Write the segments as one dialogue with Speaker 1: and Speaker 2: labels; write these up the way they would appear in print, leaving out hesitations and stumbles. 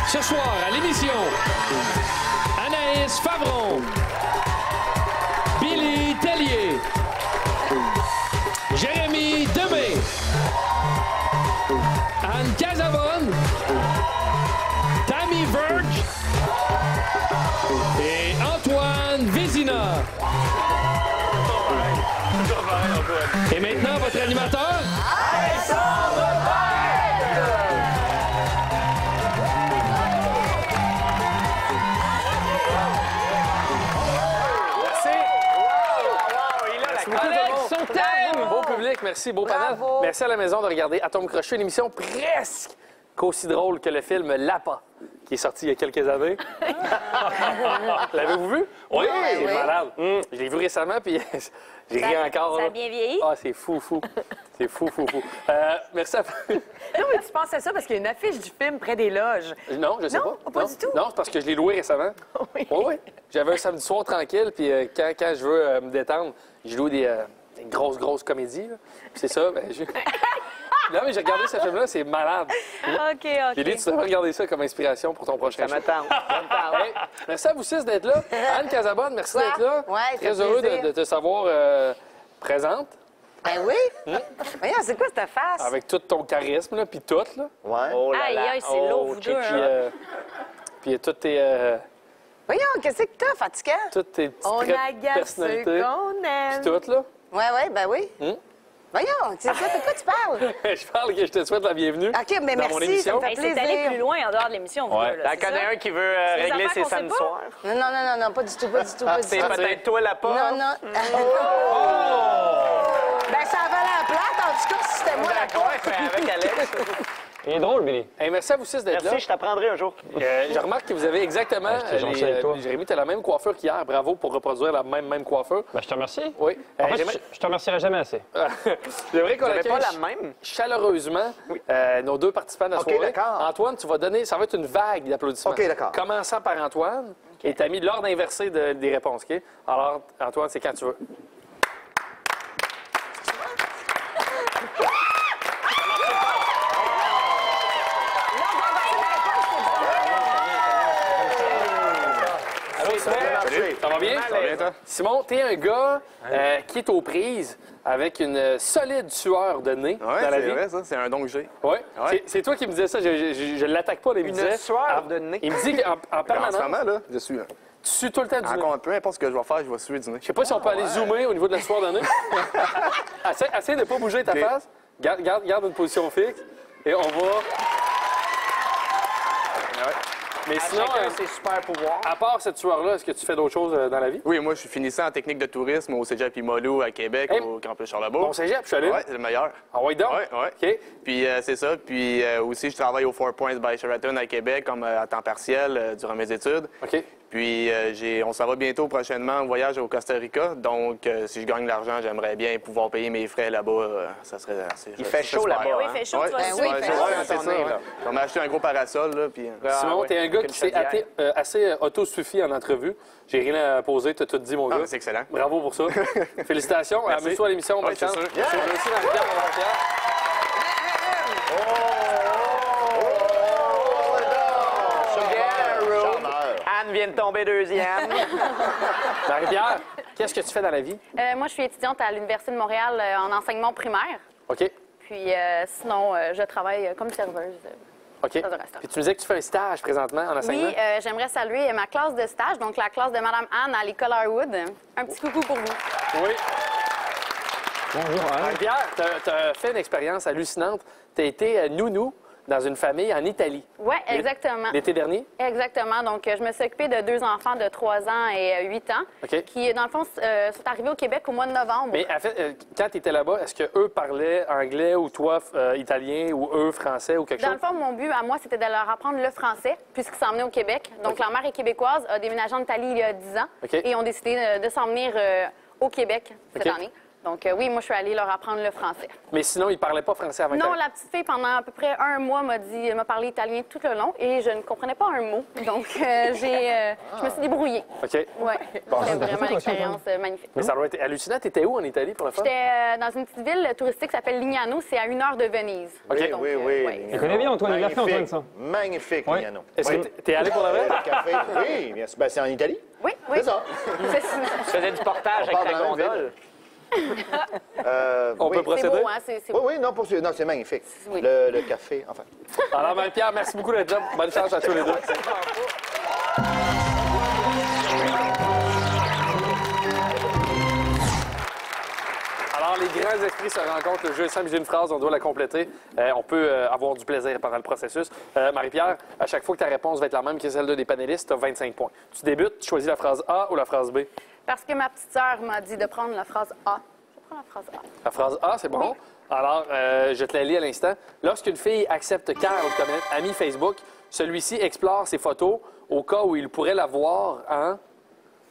Speaker 1: Ce soir, à l'émission, Anaïs Favron, Billy Tellier, Jérémy Demé, Anne Casabonne, Tammy Verge et Antoine Vézina. Et maintenant, votre animateur, Alexandre Père!
Speaker 2: Merci. Merci beaucoup, tout le monde.
Speaker 3: Son thème!
Speaker 2: Beau public, merci, beau panel. Merci à la maison de regarder Atome Crochet, une émission presque qu'aussi drôle que le film Lapa, qui est sorti il y a quelques années. L'avez-vous vu? Oui, c'est malade. Je l'ai vu récemment, puis j'ai ri encore.
Speaker 4: Ça
Speaker 2: là.
Speaker 4: a bien vieilli?
Speaker 2: Ah, c'est fou. C'est fou. Merci à...
Speaker 3: Non, mais tu penses à ça parce qu'il y a une affiche du film près des loges.
Speaker 2: Non, je sais
Speaker 3: Non,
Speaker 2: pas.
Speaker 3: pas du tout?
Speaker 2: Non, c'est parce que je l'ai loué récemment.
Speaker 3: Oui.
Speaker 2: Oui. J'avais un samedi soir tranquille, puis quand je veux me détendre, je loue des grosses comédies. Là. Puis c'est ça, Non, mais j'ai regardé ce film-là, c'est malade.
Speaker 4: OK.
Speaker 2: J'ai dit, tu devrais regarder ça comme inspiration pour ton prochain show.
Speaker 5: Ça me tente.
Speaker 2: Hey, merci à vous six d'être là. Anne Casabonne, merci d'être là.
Speaker 6: Ouais, ça
Speaker 2: Très
Speaker 6: fait
Speaker 2: heureux
Speaker 6: plaisir.
Speaker 2: de te savoir présente,
Speaker 6: Ben oui. Voyons, c'est quoi cette face?
Speaker 2: avec tout ton charisme, là, puis tout, là.
Speaker 5: Ouais. Oh là
Speaker 4: Aïe,
Speaker 5: là.
Speaker 4: aïe, c'est lourd, vous deux,
Speaker 2: Puis,
Speaker 4: hein.
Speaker 2: puis toutes tes
Speaker 6: Voyons, qu'est-ce que t'as, fatigant?
Speaker 2: petites
Speaker 3: On
Speaker 2: traits de
Speaker 3: agace
Speaker 2: personnalité.
Speaker 3: ceux qu'on aime.
Speaker 2: Puis tout, là.
Speaker 6: Ouais, ben oui. Voyons, c'est ça, de quoi tu parles?
Speaker 2: Je parle que je te souhaite la bienvenue.
Speaker 6: OK, mais
Speaker 2: dans mon
Speaker 6: merci, ça
Speaker 2: émission.
Speaker 6: me fait
Speaker 4: Hey, c'est allé plus
Speaker 6: plaisir.
Speaker 4: loin en dehors de l'émission, vous
Speaker 2: Ouais.
Speaker 4: deux, là,
Speaker 5: T'en
Speaker 4: c'est
Speaker 5: connais
Speaker 4: ça?
Speaker 5: un qui veut
Speaker 4: des
Speaker 5: régler
Speaker 4: affaires
Speaker 5: ses
Speaker 4: qu'on sait
Speaker 5: samedis
Speaker 4: pas?
Speaker 5: soirs?
Speaker 6: Non, pas du tout, pas du
Speaker 5: C'est
Speaker 6: tout.
Speaker 5: peut-être toi la pas?
Speaker 6: Non. Ben, ça avait l'air plate, en tout cas, si c'était moi la
Speaker 5: D'accord,
Speaker 6: porte.
Speaker 5: avec Alex.
Speaker 3: Il est drôle, Billy.
Speaker 2: Hey, merci à vous six d'être là.
Speaker 5: Merci, je t'apprendrai un jour.
Speaker 2: Je remarque que vous avez exactement...
Speaker 3: j'étais gentil avec toi.
Speaker 2: Jérémy, tu as la même coiffure qu'hier. Bravo pour reproduire la même coiffure.
Speaker 3: Ben, je te remercie.
Speaker 2: Oui.
Speaker 3: En fait,
Speaker 2: J'aimerais-
Speaker 3: je te remercierai jamais assez.
Speaker 2: J'aimerais qu'on
Speaker 5: Vous avez
Speaker 2: accueille
Speaker 5: pas la même?
Speaker 2: chaleureusement nos deux participants de la
Speaker 5: OK,
Speaker 2: soirée.
Speaker 5: d'accord.
Speaker 2: Antoine, tu vas donner... Ça va être une vague d'applaudissements.
Speaker 5: OK, d'accord.
Speaker 2: Commençant par Antoine. Et tu as mis l'ordre inversé des réponses, OK? Alors, Antoine, c'est quand tu veux. Allô, Simon? Ça va bien?
Speaker 5: Ça va bien, toi?
Speaker 2: Simon, t'es un gars qui est aux prises avec une solide sueur de nez
Speaker 7: Ouais,
Speaker 2: dans la
Speaker 7: c'est
Speaker 2: vie.
Speaker 7: vrai, ça. C'est un don que j'ai.
Speaker 2: Ouais.
Speaker 7: Ouais.
Speaker 2: C'est toi qui me disais ça. Je l'attaque pas, il me disait.
Speaker 5: sueur de nez.
Speaker 2: Il me dit qu'en
Speaker 7: En
Speaker 2: permanence,
Speaker 7: ce moment, là, je suis là.
Speaker 2: tu sues tout le temps du nez.
Speaker 7: Encore peu importe ce que je vais faire, je vais suer du nez.
Speaker 2: Je sais pas si on peut aller zoomer au niveau de la sueur de nez. Essaye de ne pas bouger ta
Speaker 7: OK.
Speaker 2: face. Garde une position fixe. Et on va... Mais sinon,
Speaker 5: Chacun ses super pouvoirs.
Speaker 2: à part cette sueur-là, est-ce que tu fais d'autres choses dans la vie?
Speaker 7: Oui, moi, je suis finissant en technique de tourisme au Cégep Imolo à Québec,
Speaker 2: Hey.
Speaker 7: au Campus Charlebourg.
Speaker 2: Bon cégep, je suis allé.
Speaker 7: Ouais, c'est le meilleur.
Speaker 2: Ah ouais, donc?
Speaker 7: Ouais.
Speaker 2: OK.
Speaker 7: Puis c'est ça. Puis aussi, je travaille au Four Points by Sheraton à Québec comme à temps partiel durant mes études.
Speaker 2: OK.
Speaker 7: Puis on s'en va bientôt prochainement en voyage au Costa Rica. Donc, si je gagne de l'argent, j'aimerais bien pouvoir payer mes frais là-bas. Ça serait assez...
Speaker 5: Il fait chaud
Speaker 7: super.
Speaker 5: là-bas.
Speaker 4: Oui,
Speaker 5: hein?
Speaker 4: il fait chaud,
Speaker 7: Ouais,
Speaker 4: tu vas
Speaker 6: ben
Speaker 4: suer.
Speaker 6: oui,
Speaker 7: ouais,
Speaker 6: fait
Speaker 7: c'est
Speaker 6: chaud.
Speaker 7: ouais, c'est ça.
Speaker 5: Là.
Speaker 7: Ouais. On m'a acheté un gros parasol, là, puis...
Speaker 2: Simon,
Speaker 5: ouais.
Speaker 2: t'es un gars qui
Speaker 5: Quelle
Speaker 2: s'est
Speaker 5: chaudière.
Speaker 2: assez autosuffi en entrevue. J'ai rien à poser, t'as tout dit, mon
Speaker 7: Ah,
Speaker 2: gars.
Speaker 7: c'est excellent.
Speaker 2: Bravo pour ça. Félicitations.
Speaker 7: Merci.
Speaker 2: Amuse-toi à l'émission. Bonne
Speaker 7: Oui, c'est
Speaker 2: chance.
Speaker 7: sûr.
Speaker 2: C'est réussi dans le cadre de Montréal.
Speaker 5: Anne vient de tomber deuxième.
Speaker 2: Marie-Pierre, qu'est-ce que tu fais dans la vie?
Speaker 4: Moi, je suis étudiante à l'Université de Montréal en enseignement primaire.
Speaker 2: OK.
Speaker 4: Puis sinon, je travaille comme serveuse.
Speaker 2: OK.
Speaker 4: Dans un restaurant.
Speaker 2: Puis tu me disais que tu fais un stage présentement en enseignement?
Speaker 4: Oui, j'aimerais saluer ma classe de stage, donc la classe de Mme Anne à l'école Harwood. Un petit coucou pour vous.
Speaker 2: Oui.
Speaker 3: Bonjour, Anne.
Speaker 2: Marie-Pierre, tu as fait une expérience hallucinante. Tu as été nounou dans une famille en Italie.
Speaker 4: Oui, exactement.
Speaker 2: L'été dernier?
Speaker 4: Exactement. Donc, je me suis occupée de 2 enfants de 3 ans et 8 ans
Speaker 2: OK.
Speaker 4: qui, dans le fond, sont arrivés au Québec au mois de novembre.
Speaker 2: Mais en fait, quand tu étais là-bas, est-ce qu'eux parlaient anglais ou toi italien ou eux français ou quelque
Speaker 4: Dans
Speaker 2: chose?
Speaker 4: le fond, mon but à moi, c'était de leur apprendre le français, puisqu'ils s'emmenaient au Québec. Donc, la mère est québécoise, a déménagé en Italie il y a 10 ans
Speaker 2: OK.
Speaker 4: et ont décidé de s'en venir au Québec cette
Speaker 2: OK.
Speaker 4: année. Donc, oui, moi, je suis allée leur apprendre le français.
Speaker 2: Mais sinon, il parlait pas français avant.
Speaker 4: Non, la petite fille, pendant à peu près 1 mois, m'a parlé italien tout le long et je ne comprenais pas un mot. Donc, je me suis débrouillée.
Speaker 2: OK.
Speaker 4: Ouais. C'était vraiment une expérience magnifique.
Speaker 2: Mais ça doit être hallucinant. T'étais où en Italie pour la fin?
Speaker 4: J'étais dans une petite ville touristique qui s'appelle Lignano. C'est à 1 heure de Venise.
Speaker 2: OK.
Speaker 4: Donc,
Speaker 8: Oui.
Speaker 4: ouais.
Speaker 9: Tu connais bien, Antoine. Il l'a fait, Antoine, ça.
Speaker 8: Magnifique,
Speaker 9: Oui.
Speaker 8: Lignano.
Speaker 2: Est-ce que t'es allé pour la vrai?
Speaker 8: Le café, oui, bien sûr. Ben, c'est en Italie.
Speaker 4: Oui, oui.
Speaker 8: C'est ça.
Speaker 5: Tu faisais du portage avec
Speaker 8: parle
Speaker 5: ta
Speaker 8: dans la même
Speaker 5: gondole.
Speaker 2: On
Speaker 8: oui.
Speaker 2: peut
Speaker 4: C'est
Speaker 2: procéder?
Speaker 4: beau, hein? C'est
Speaker 8: Oui, oui, non, non, c'est magnifique.
Speaker 4: Oui.
Speaker 8: Le café, enfin.
Speaker 2: Alors, Marie-Pierre, merci beaucoup d'être là. Bonne chance à tous les deux. Alors, les grands esprits se rencontrent. Le jeu est simple, j'ai une phrase, on doit la compléter. On peut avoir du plaisir pendant le processus. Marie-Pierre, à chaque fois que ta réponse va être la même que celle des panélistes, tu as 25 points. Tu débutes, tu choisis la phrase A ou la phrase B?
Speaker 4: Parce que ma petite sœur m'a dit de prendre la phrase A. Je prends la phrase A.
Speaker 2: La phrase A, c'est bon. Alors, je te la lis à l'instant. Lorsqu'une fille accepte Carl comme ami Facebook, celui-ci explore ses photos au cas où il pourrait la voir en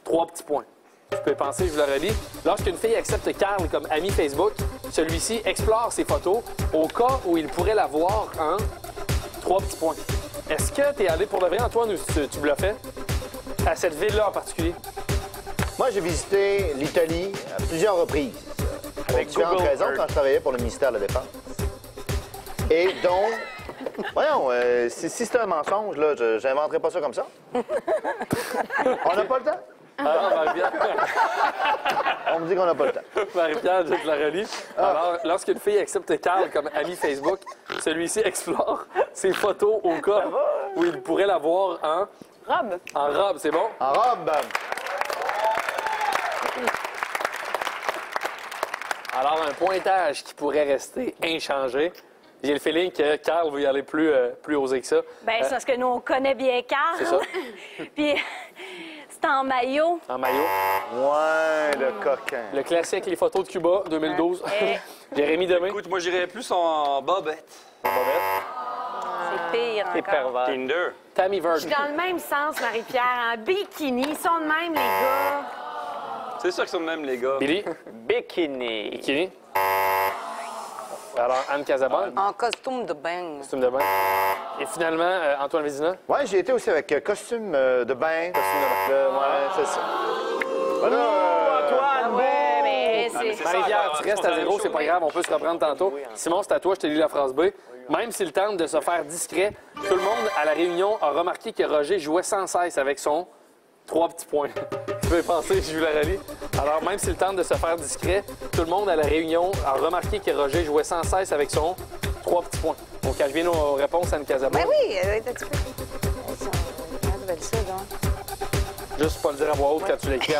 Speaker 2: 3 petits points. Tu peux penser, je vous la relis. Lorsqu'une fille accepte Carl comme ami Facebook, celui-ci explore ses photos au cas où il pourrait la voir en 3 petits points. Est-ce que tu es allé pour de vrai, Antoine, ou tu bluffais? À cette ville-là en particulier?
Speaker 8: Moi, j'ai visité l'Italie à plusieurs reprises. Pour différentes
Speaker 5: Google
Speaker 8: raisons,
Speaker 5: Earth.
Speaker 8: quand je travaillais pour le ministère de la Défense. Et donc, voyons, si c'est un mensonge, là, je n'inventerai pas ça comme ça. On n'a pas le temps.
Speaker 2: Alors, Marie-Pierre,
Speaker 8: On me dit qu'on n'a pas le temps.
Speaker 2: Marie-Pierre, je te la relis. Alors, lorsqu'une fille accepte Carl comme ami Facebook, celui-ci explore ses photos au cas où il pourrait la voir
Speaker 4: Robe.
Speaker 2: en robe. C'est bon?
Speaker 8: En robe,
Speaker 2: Alors, un pointage qui pourrait rester inchangé. J'ai le feeling que Carl veut y aller plus osé que ça.
Speaker 10: Bien, c'est parce que nous, on connaît bien Carl.
Speaker 2: C'est ça.
Speaker 10: Puis, c'est en maillot.
Speaker 2: En maillot.
Speaker 8: ouais, le coquin.
Speaker 2: Le classique, les photos de Cuba, 2012.
Speaker 10: Eh.
Speaker 2: Jérémy Demé.
Speaker 11: Écoute, moi, j'irais plus en bobette.
Speaker 10: C'est pire
Speaker 5: T'es
Speaker 10: encore.
Speaker 5: pervers.
Speaker 11: Tinder.
Speaker 2: Tammy
Speaker 3: Je
Speaker 2: Virgin.
Speaker 3: suis dans le même sens, Marie-Pierre, en bikini. Ils sont de même, les gars.
Speaker 11: C'est sûr qu'ils sont de même, les gars.
Speaker 2: Billy.
Speaker 5: Bikini.
Speaker 2: Bikini. Alors, Anne Casabonne.
Speaker 6: En costume de bain.
Speaker 2: Costume de bain. Et finalement, Antoine Vézina.
Speaker 8: Ouais, j'ai été aussi avec costume de bain. Ouais, c'est ça. Voilà.
Speaker 5: Antoine,
Speaker 10: Ouais, mais
Speaker 11: Ah, mais
Speaker 10: c'est...
Speaker 2: Marie-Pierre, tu restes à
Speaker 11: la même
Speaker 2: zéro, c'est
Speaker 11: chose.
Speaker 2: pas grave, on peut se reprendre tantôt. Simon, c'est à toi, je te lis la phrase B. Même s'il tente de se faire discret, tout le monde à la réunion a remarqué que Roger jouait sans cesse avec son 3 petits points. Tu peux y penser, je vous la relis. Alors, même s'il tente de se faire discret, tout le monde à la réunion a remarqué que Roger jouait sans cesse avec son 3 petits points. Donc, quand je viens aux réponses, Anne Casabonne.
Speaker 6: Ben oui, tu peux. Comment tu appelles ça, donc?
Speaker 2: Juste pas le dire à voix haute quand tu l'écris.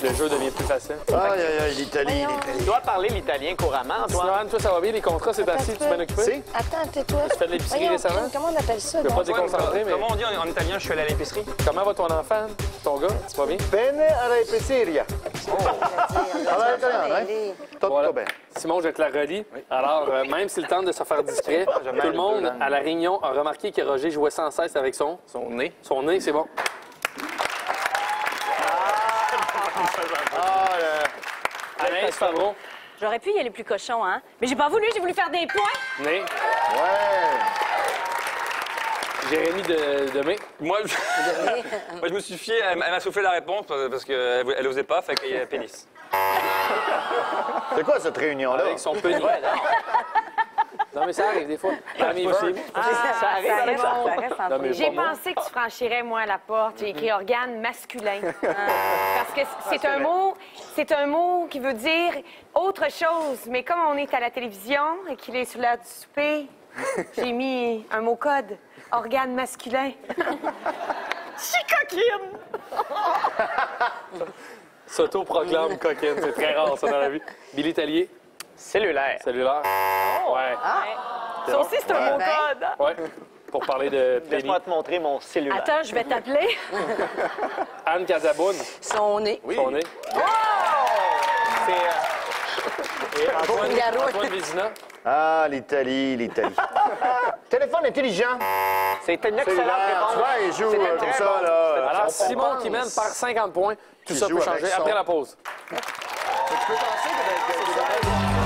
Speaker 2: Le jeu devient plus facile.
Speaker 8: Aïe, aïe, aïe, l'Italie,
Speaker 5: Tu dois parler l'italien couramment,
Speaker 2: Sinon,
Speaker 5: toi.
Speaker 2: Anne, toi, ça va bien? Les contrats, c'est assis, tu m'en occupé?
Speaker 8: Si?
Speaker 6: Attends, tais-toi.
Speaker 2: Tu fais de l'épicerie
Speaker 6: Voyons,
Speaker 2: récemment?
Speaker 6: comment on appelle ça,
Speaker 2: Tu peux pas
Speaker 6: donc?
Speaker 2: te déconcentrer, mais
Speaker 11: Comment on dit en italien, je suis allé à l'épicerie?
Speaker 2: comment va ton enfant, ton gars? Tu vas bien?
Speaker 8: Bene alla pizzeria. Allora, italiano, hein? Tutto
Speaker 2: Voilà.
Speaker 8: bene.
Speaker 2: Simon, je te la relis. Alors, même s'il tente de se faire discret, tout le monde à la réunion a remarqué que Roger jouait sans cesse avec son nez. Son nez, c'est bon. Anaïs Favreau,
Speaker 10: J'aurais pu y aller plus cochon, hein? Mais j'ai pas voulu, j'ai voulu faire des points.
Speaker 2: nez.
Speaker 8: Ouais.
Speaker 2: Jérémy Demé.
Speaker 11: Moi, moi, je me suis fié, elle m'a soufflé la réponse parce qu'elle osait pas, fait qu'il y a pénis.
Speaker 8: C'est quoi cette réunion-là?
Speaker 2: Avec son pénis. Non, mais ça arrive des fois. Tammy Virgin.
Speaker 5: Ça arrive,
Speaker 3: ça
Speaker 5: Alexa.
Speaker 3: reste entre
Speaker 2: Non, mais
Speaker 3: nous. J'ai
Speaker 2: pas moi.
Speaker 3: pensé que tu franchirais, moi, la porte. J'ai écrit organe masculin. Parce que c'est un mot qui veut dire autre chose. Mais comme on est à la télévision et qu'il est sur l'heure du souper, j'ai mis un mot code. Organe masculin. Je suis coquine!
Speaker 2: S'auto-proclame coquine. C'est très rare, ça, dans la vie. Billy Tellier,
Speaker 5: Cellulaire.
Speaker 2: cellulaire. Ouais.
Speaker 3: Ça aussi, c'est un mot code. hein?
Speaker 2: Ouais. Pour parler de pénis.
Speaker 5: Laisse-moi te montrer mon cellulaire.
Speaker 10: Attends, je vais t'appeler.
Speaker 2: Anne Casabonne,
Speaker 6: Son nez.
Speaker 2: son nez. Et Antoine Vézina.
Speaker 8: Ah, l'Italie, l'Italie. Téléphone intelligent.
Speaker 5: C'est une excellente
Speaker 8: Cellulaire.
Speaker 5: réponse.
Speaker 8: Tu vois, il joue
Speaker 5: C'était
Speaker 8: comme
Speaker 5: très
Speaker 8: ça,
Speaker 5: bon.
Speaker 8: là.
Speaker 2: Alors,
Speaker 8: On
Speaker 2: Simon
Speaker 8: pense.
Speaker 2: qui mène par 50 points. Tout
Speaker 8: Qui
Speaker 2: ça peut
Speaker 8: joue
Speaker 2: changer
Speaker 8: avec son-
Speaker 2: après la pause.
Speaker 8: Tu peux penser que...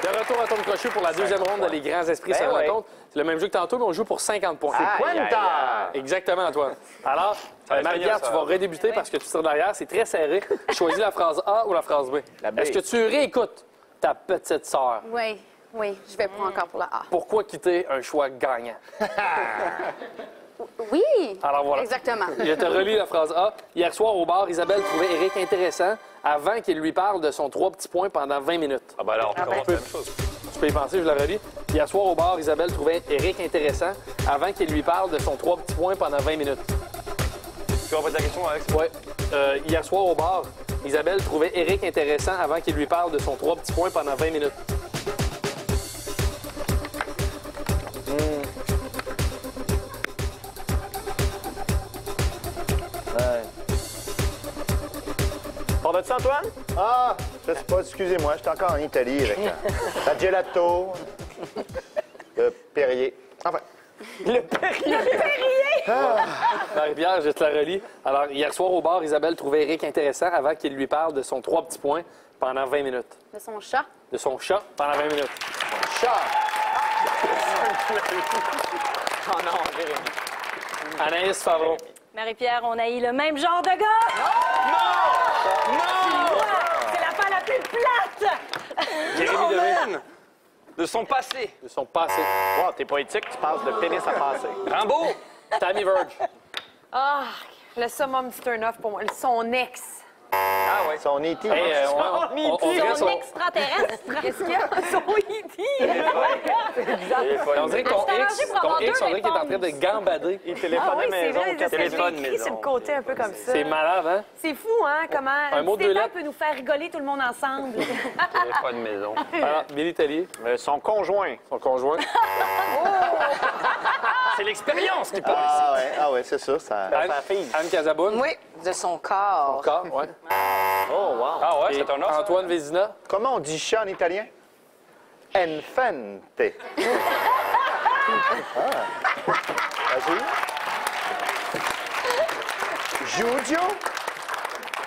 Speaker 2: De retour à Tom Crochet pour la deuxième ronde de Les Grands Esprits se
Speaker 5: ouais.
Speaker 2: rencontrent. C'est le même jeu que tantôt, mais on joue pour 50 points.
Speaker 8: Quanta!
Speaker 2: Exactement, Antoine. Alors,
Speaker 11: va être
Speaker 2: Marie-Pierre,
Speaker 11: génial,
Speaker 2: tu
Speaker 11: ça.
Speaker 2: vas redébuter parce que tu tires derrière. C'est très serré. Choisis la phrase A ou la phrase B.
Speaker 8: La B.
Speaker 2: Est-ce que tu réécoutes ta petite sœur?
Speaker 4: Oui, oui, je vais prendre encore pour la A.
Speaker 2: Pourquoi quitter un choix gagnant?
Speaker 4: Oui!
Speaker 2: Alors voilà.
Speaker 4: Exactement.
Speaker 2: Je te relis la phrase A. Hier soir au bar, Isabelle trouvait Éric intéressant avant qu'il lui parle de son 3 petits points pendant 20 minutes.
Speaker 11: Ah, ben alors, on commence la même chose.
Speaker 2: Tu peux y penser, je la relis. Hier soir au bar, Isabelle trouvait Éric intéressant avant qu'il lui parle de son 3 petits points pendant 20 minutes.
Speaker 11: Tu répètes la question, Alex?
Speaker 2: Ouais. Hier soir au bar, Isabelle trouvait Éric intéressant avant qu'il lui parle de son 3 petits points pendant 20 minutes.
Speaker 5: Pardon-tu, Antoine?
Speaker 8: Ah, je sais pas, excusez-moi, j'étais encore en Italie avec la gelato, le Perrier. Enfin,
Speaker 5: Le Perrier!
Speaker 2: Marie-Pierre, je te la relis. Alors, hier soir au bar, Isabelle trouvait Éric intéressant avant qu'il lui parle de son 3 petits points pendant 20 minutes.
Speaker 4: De son chat.
Speaker 2: De son chat pendant 20 minutes.
Speaker 8: chat!
Speaker 5: Oh non, Jérémy.
Speaker 2: Anaïs Favreau.
Speaker 10: Marie-Pierre, on a eu le même genre de gars! C'est la fin la plus plate!
Speaker 2: Jérémy Demé.
Speaker 11: De son passé.
Speaker 2: De son passé.
Speaker 5: Wow, t'es poétique, tu passes de pénis à passé.
Speaker 11: Rimbaud.
Speaker 2: Tammy Verge.
Speaker 3: Ah, le summum du turn-off pour moi. Son ex.
Speaker 5: Ah ouais.
Speaker 8: Son E.T.
Speaker 2: Hey, on dirait
Speaker 10: Son extraterrestre!
Speaker 3: Qu'est-ce qu'il y a? Son E.T.
Speaker 2: On dirait que ton
Speaker 10: Elle s'est
Speaker 2: X,
Speaker 10: arrangée pour avoir
Speaker 2: on dirait
Speaker 10: deux
Speaker 2: qu'il est en train de
Speaker 10: réponses.
Speaker 2: gambader.
Speaker 5: Il
Speaker 3: Ah
Speaker 5: téléphone
Speaker 3: oui,
Speaker 5: à
Speaker 3: c'est
Speaker 5: maison,
Speaker 3: vrai,
Speaker 5: quatre
Speaker 11: téléphone
Speaker 3: écrit
Speaker 11: maison.
Speaker 3: sur le côté un peu comme ça.
Speaker 2: C'est malade, hein?
Speaker 3: C'est fou, hein? Comment
Speaker 2: Un mot de
Speaker 3: petit
Speaker 2: deux
Speaker 3: détail
Speaker 2: lettres.
Speaker 3: peut nous faire rigoler tout le monde ensemble.
Speaker 11: Téléphone maison.
Speaker 2: Alors, Billy Tellier,
Speaker 5: Son conjoint.
Speaker 2: son conjoint.
Speaker 11: C'est l'expérience qui parle.
Speaker 8: Ah ouais, c'est ça. Ça...
Speaker 2: Anne Casaboune.
Speaker 6: Oui, de son corps.
Speaker 2: Encore, ouais.
Speaker 5: Oh, wow.
Speaker 11: Ah ouais,
Speaker 2: Et
Speaker 11: c'est un os.
Speaker 2: Antoine Vézina.
Speaker 8: Comment on dit chat en italien? Enfante. Vas-y. Giudio?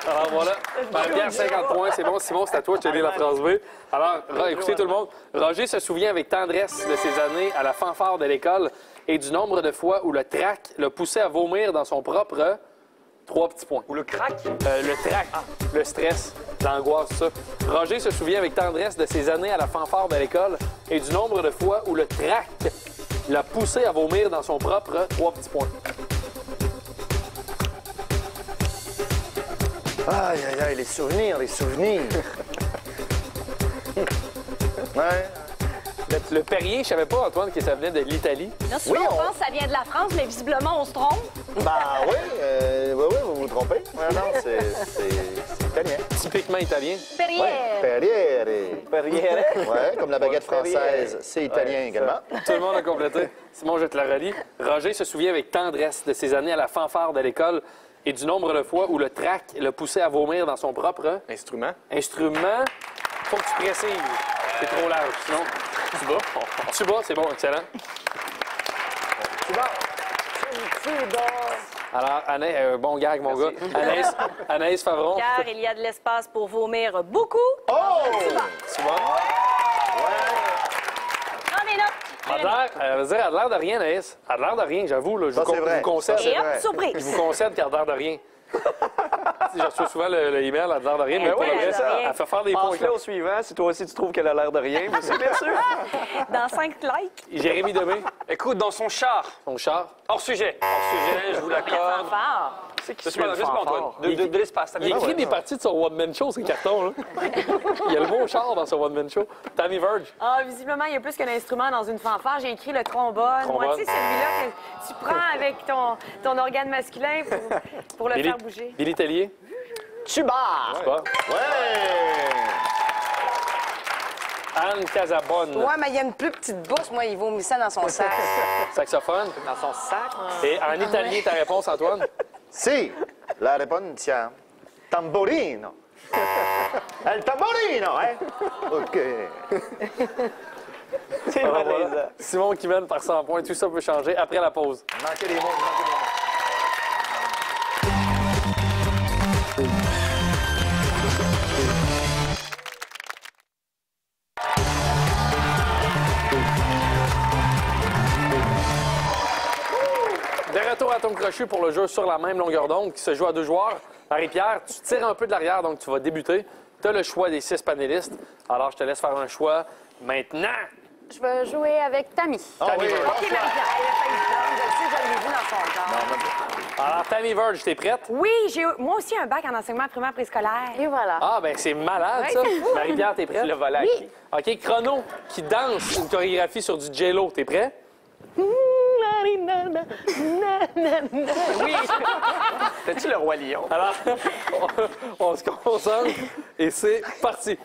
Speaker 2: Alors voilà, Marie-Pierre, 50 points, c'est bon. Simon, c'est à toi, je te lis la phrase B. Alors, écoutez tout le monde. Roger se souvient avec tendresse de ses années à la fanfare de l'école et du nombre de fois où le trac l'a poussé à vomir dans son propre... 3 petits points.
Speaker 11: Ou le crack.
Speaker 2: Le trac, le stress, l'angoisse, tout ça. Roger se souvient avec tendresse de ses années à la fanfare de l'école et du nombre de fois où le trac l'a poussé à vomir dans son propre 3 petits points.
Speaker 8: Aïe, aïe, aïe, les souvenirs, les souvenirs. Ouais.
Speaker 2: Le Perrier, je savais pas, Antoine, que ça venait de l'Italie.
Speaker 10: Là, souvent,
Speaker 8: Oui,
Speaker 10: on
Speaker 8: on-
Speaker 10: pense que ça vient de la France, mais visiblement, on se trompe.
Speaker 8: Ben oui, oui, vous vous trompez. Non, c'est italien.
Speaker 2: Typiquement italien.
Speaker 10: Perrier.
Speaker 8: Perriere.
Speaker 5: Perrier.
Speaker 8: Ouais, comme la baguette française, c'est italien
Speaker 5: Ouais,
Speaker 8: également.
Speaker 2: Tout le monde a complété. Simon, je te la relis. Roger se souvient avec tendresse de ses années à la fanfare de l'école et du nombre de fois où le trac l'a poussé à vomir dans son propre
Speaker 7: Instrument.
Speaker 2: instrument. Faut que tu précises. C'est trop large, sinon. Tuba. Tuba, c'est bon, excellent.
Speaker 8: Tuba.
Speaker 2: Alors, Anaïs, bon gag, mon gars. Anaïs Favron.
Speaker 10: Car il y a de l'espace pour vomir beaucoup.
Speaker 8: Oh!
Speaker 2: Tuba.
Speaker 10: Prends mes notes.
Speaker 2: Elle a l'air, elle veut dire, elle a l'air de rien, Anaïs. Elle a l'air de rien, j'avoue. Là. Je
Speaker 8: Ça,
Speaker 2: vous,
Speaker 8: c'est vrai.
Speaker 2: vous concède.
Speaker 8: Ça, c'est
Speaker 10: Et hop,
Speaker 8: vrai.
Speaker 2: Je
Speaker 10: surprise.
Speaker 2: vous concède qu'elle a l'air de rien. Je reçois souvent le email, elle a l'air de rien, mais
Speaker 10: Eh
Speaker 2: pour
Speaker 10: oui,
Speaker 2: le reste,
Speaker 10: elle a rien.
Speaker 2: elle fait faire des points.
Speaker 5: Pense-le au suivant si toi aussi tu trouves qu'elle a l'air de rien. Mais c'est bien sûr.
Speaker 10: Dans 5 likes.
Speaker 2: Jérémy Demé,
Speaker 11: Écoute, dans son char.
Speaker 2: son char.
Speaker 11: Hors sujet. Hors sujet, je vous l'accorde.
Speaker 10: Fanfare.
Speaker 5: C'est qui
Speaker 11: Je sais pas, Antoine. De l'espace.
Speaker 2: Il écrit des parties de son one-man show, ces cartons. Là. Il y a le mot char dans son one-man show. Tammy Verge.
Speaker 3: Ah, visiblement, il y a plus qu'un instrument dans une fanfare. J'ai écrit le trombone.
Speaker 2: Trombone.
Speaker 3: Moi, tu sais, celui-là que tu prends avec ton organe masculin pour le faire bouger.
Speaker 2: Billy Tellier.
Speaker 5: Tuba.
Speaker 2: Pas.
Speaker 8: Ouais!
Speaker 2: Anne Casabonne.
Speaker 6: Ouais, mais il y a une plus petite bouche. Moi, il vomissait dans son sac.
Speaker 2: Saxophone.
Speaker 5: Dans son sac.
Speaker 2: Et en italien, ta réponse, Antoine?
Speaker 8: Si, la réponse è tamborino. El tamborino, eh? OK.
Speaker 5: C'est
Speaker 2: Alors,
Speaker 5: malaisant.
Speaker 2: voilà. Simon qui mène par 100 points. Tout ça peut changer après la pause.
Speaker 8: Manquez des mots, manquez des mots.
Speaker 2: De retour à ton crochet pour le jeu sur la même longueur d'onde qui se joue à 2 joueurs. Marie-Pierre, tu tires un peu de l'arrière, donc tu vas débuter. Tu as le choix des 6 panélistes. Alors, je te laisse faire un choix maintenant.
Speaker 4: Je vais jouer avec Tammy.
Speaker 2: Tammy Verge.
Speaker 3: OK, Marie-Pierre.
Speaker 2: Alors, Tammy Verge, t'es prête?
Speaker 3: Oui, j'ai moi aussi un bac en enseignement primaire préscolaire.
Speaker 4: Et voilà.
Speaker 2: Ah, ben c'est malade,
Speaker 3: Ouais,
Speaker 2: ça.
Speaker 3: c'est fou.
Speaker 2: Marie-Pierre, t'es prête?
Speaker 5: Le volet à qui?
Speaker 2: OK, Chrono, qui danse une chorégraphie sur du J-Lo, t'es prêt?
Speaker 5: Oui! T'as-tu le roi lion?
Speaker 2: Alors, on se concentre et c'est parti.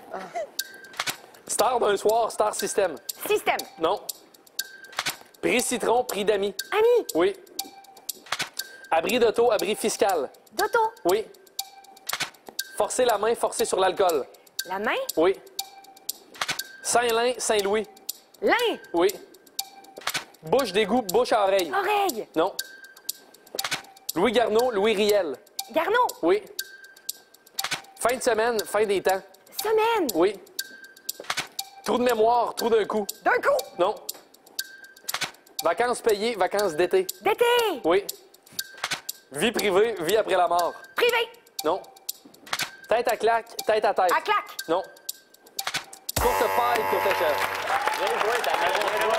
Speaker 2: Star d'un soir, Star System.
Speaker 3: Système.
Speaker 2: Non. Prix citron, prix d'amis.
Speaker 3: Ami.
Speaker 2: Oui. Abri d'auto, abri fiscal.
Speaker 3: D'auto.
Speaker 2: Oui. Forcer la main, forcer sur l'alcool.
Speaker 3: La main.
Speaker 2: Oui. Saint-Lin, Saint-Louis.
Speaker 3: Lin.
Speaker 2: Oui. Bouche d'égout, bouche à oreille.
Speaker 3: Oreille.
Speaker 2: Non. Louis Garneau, Louis Riel.
Speaker 3: Garneau.
Speaker 2: Oui. Fin de semaine, fin des temps.
Speaker 3: Semaine.
Speaker 2: Oui. Trou de mémoire, trou d'un coup.
Speaker 3: D'un coup.
Speaker 2: Non. Vacances payées, vacances d'été.
Speaker 3: D'été.
Speaker 2: Oui. Vie privée, vie après la mort.
Speaker 3: Privé.
Speaker 2: Non. Tête à claque, tête à tête.
Speaker 3: À claque.
Speaker 2: Non. Courte paille, courte échelle.
Speaker 5: Bien joué, Tammy. Très bon,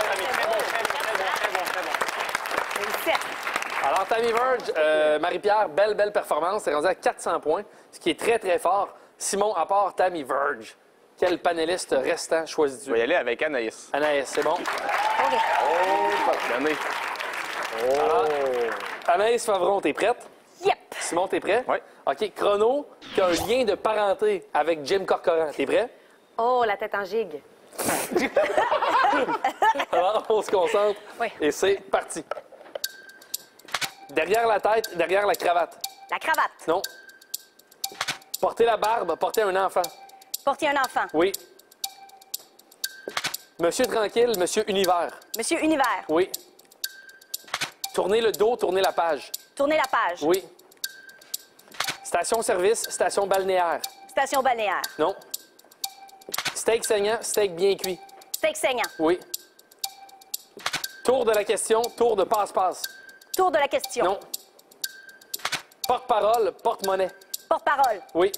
Speaker 3: Réussite.
Speaker 2: Alors, Tammy Verge, Marie-Pierre, belle performance. C'est rendu à 400 points, ce qui est très, très fort. Simon, à part Tammy Verge, quel panéliste restant
Speaker 7: Je
Speaker 2: choisis-tu?
Speaker 7: vais y aller avec Anaïs.
Speaker 2: Anaïs, c'est bon?
Speaker 7: Donnez.
Speaker 2: Anaïs Favron, t'es prête?
Speaker 3: Yep.
Speaker 2: Simon, t'es prêt?
Speaker 7: Oui.
Speaker 2: OK, Chrono, qui a un lien de parenté avec Jim Corcoran. T'es prêt?
Speaker 3: Oh, la tête en gigue.
Speaker 2: Alors, on se concentre.
Speaker 3: Oui.
Speaker 2: Et c'est parti. Derrière la tête, derrière la cravate.
Speaker 10: La cravate.
Speaker 2: Non. Porter la barbe, porter un enfant.
Speaker 10: Porter un enfant.
Speaker 2: Oui. Monsieur Tranquille, Monsieur Univers.
Speaker 10: Monsieur Univers.
Speaker 2: Oui. Tourner le dos, tourner la page.
Speaker 10: Tourner la page.
Speaker 2: Oui. Station-service, station balnéaire.
Speaker 10: Station balnéaire.
Speaker 2: Non. Steak saignant, steak bien cuit.
Speaker 10: Steak saignant.
Speaker 2: Oui. Tour de la question, tour de passe-passe.
Speaker 10: Tour de la question.
Speaker 2: Non. Porte-parole, porte-monnaie.
Speaker 10: Porte-parole.
Speaker 2: Oui.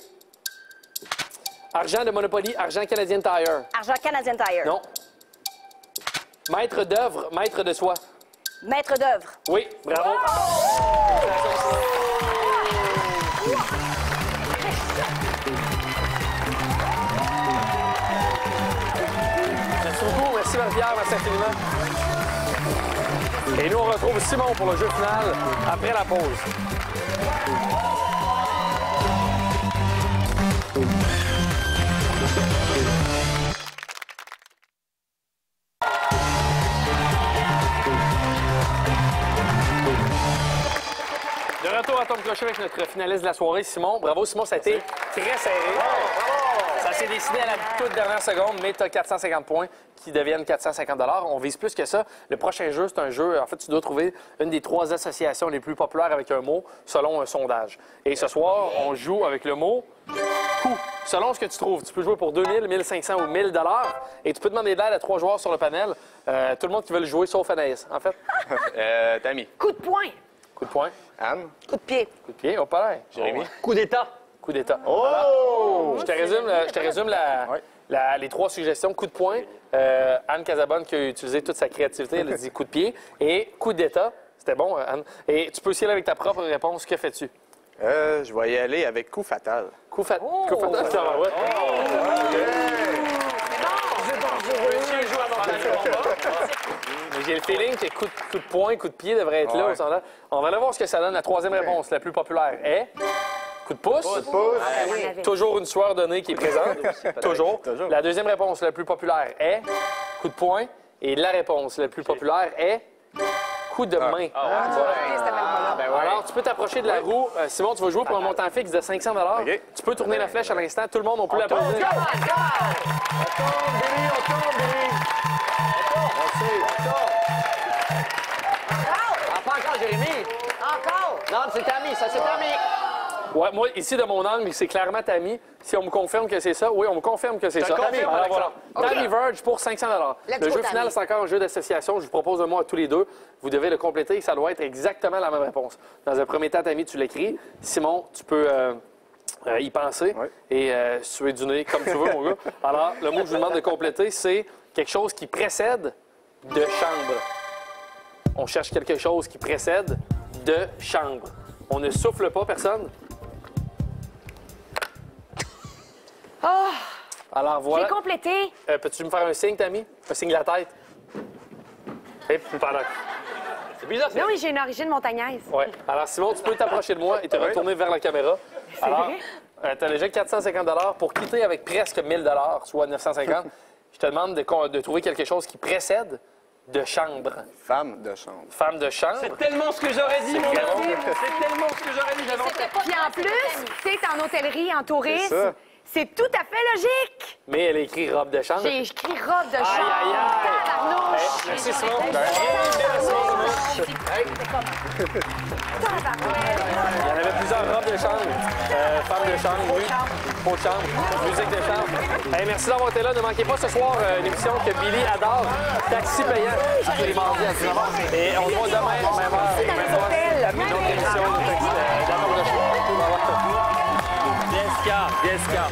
Speaker 2: Argent de Monopoly, argent Canadian Tire.
Speaker 10: Argent Canadian Tire.
Speaker 2: Non. Maître d'œuvre, maître de soi.
Speaker 10: Maître d'œuvre.
Speaker 2: Oui, bravo. Merci beaucoup, merci Marie-Pierre, merci infiniment. Et nous, on retrouve Simon pour le jeu final après la pause. De retour à Tom Clocher avec notre finaliste de la soirée, Simon. Bravo, Simon, ça a été très serré. Ça s'est décidé à la toute dernière seconde, mais tu as 450 points qui deviennent 450 $. On vise plus que ça. Le prochain jeu, c'est un jeu, en fait, tu dois trouver une des 3 associations les plus populaires avec un mot selon un sondage. Et ce soir, on joue avec le mot coup. Selon ce que tu trouves, tu peux jouer pour 2000, 1500 ou 1000 $. Et tu peux demander de l'aide à 3 joueurs sur le panel. Tout le monde qui veut le jouer, sauf Anaïs, en fait.
Speaker 7: Tammy.
Speaker 3: Coup de poing.
Speaker 2: Coup de poing.
Speaker 7: Anne.
Speaker 10: Coup de pied.
Speaker 2: Coup de pied. Hop là.
Speaker 7: Jérémy.
Speaker 5: Coup d'état.
Speaker 2: Coup d'état.
Speaker 8: Oh!
Speaker 2: Je te résume les 3 suggestions. Coup de poing, Anne Casabonne qui a utilisé toute sa créativité, elle a dit coup de pied. Et coup d'état, c'était bon, Anne. Et tu peux aussi aller avec ta propre réponse. Que fais-tu?
Speaker 7: Je vais y aller avec coup fatal.
Speaker 2: Coup fatal. Ouais. Mais j'ai le feeling que coup de poing, coup de pied devrait être là
Speaker 7: Ouais.
Speaker 2: au sondage. On va aller voir ce que ça donne. La 3e réponse, la plus populaire, est coup de pouce. Toujours une sueur de nez qui est présente. Toujours. La 2e réponse, la plus populaire, est coup de poing. Et la réponse la plus populaire est coup de main. Alors, tu peux t'approcher de la roue. Simon, tu vas jouer pour un montant fixe de 500 $.
Speaker 7: OK.
Speaker 2: Tu peux tourner la flèche à l'instant. Tout le monde, on peut l'applaudir.
Speaker 5: Pas encore, Jérémy. Encore. Non, c'est Tammy, ça, c'est Tammy.
Speaker 2: Ouais, moi, ici, de mon angle, c'est clairement Tammy. Si on me confirme que c'est ça, oui, on me confirme que c'est ça.
Speaker 5: confirme,
Speaker 2: Alors,
Speaker 5: Alexandre.
Speaker 2: voilà. Tammy Verge pour 500
Speaker 6: Let's
Speaker 2: Le
Speaker 6: go,
Speaker 2: jeu final,
Speaker 6: Tammy.
Speaker 2: c'est encore un jeu d'association. Je vous propose un mot à tous les deux. Vous devez le compléter et ça doit être exactement la même réponse. Dans un premier temps, Tammy, tu l'écris. Simon, tu peux y penser et suer du nez comme tu veux, mon gars. Alors, le mot que je vous demande de compléter, c'est quelque chose qui précède de chambre. On cherche quelque chose qui précède de chambre. On ne souffle pas, personne.
Speaker 3: Oh,
Speaker 2: Alors
Speaker 3: j'ai
Speaker 2: voilà.
Speaker 3: complété.
Speaker 2: Peux-tu me faire un signe, Tammy? Un signe de la tête? Et pendant.
Speaker 11: C'est bizarre,
Speaker 3: Mais oui, j'ai une origine montagnaise.
Speaker 2: Ouais. Alors, Simon, tu peux t'approcher de moi et te retourner vers la caméra. Alors, tu as déjà 450 pour quitter avec presque 1000 soit 950. Je te demande de trouver quelque chose qui précède de chambre.
Speaker 7: Femme de chambre.
Speaker 2: Femme de chambre.
Speaker 11: C'est tellement ce que j'aurais dit, mon
Speaker 2: très
Speaker 11: gars.
Speaker 2: bon.
Speaker 11: C'est tellement ce que j'aurais dit. J'avais
Speaker 3: Puis en plus, tu sais, en hôtellerie, en
Speaker 7: C'est
Speaker 3: tourisme,
Speaker 7: ça.
Speaker 3: c'est tout à fait logique.
Speaker 2: Mais elle écrit robe de chambre.
Speaker 3: J'ai écrit robe de chambre.
Speaker 2: aïe, aïe.
Speaker 3: Tabarnouche.
Speaker 2: Merci, Simon. Il y en avait plusieurs robes de chambre. Femmes de chambre, oui. Peau de chambre. Musique de chambre. Hey, merci d'avoir été là. Ne manquez pas ce soir une émission que Billy adore. Taxi payant. Tous les mardis à 19h. Et on se voit demain, même heure, même poste. Une autre émission de Taxi d'amour de choix.
Speaker 11: Jessica.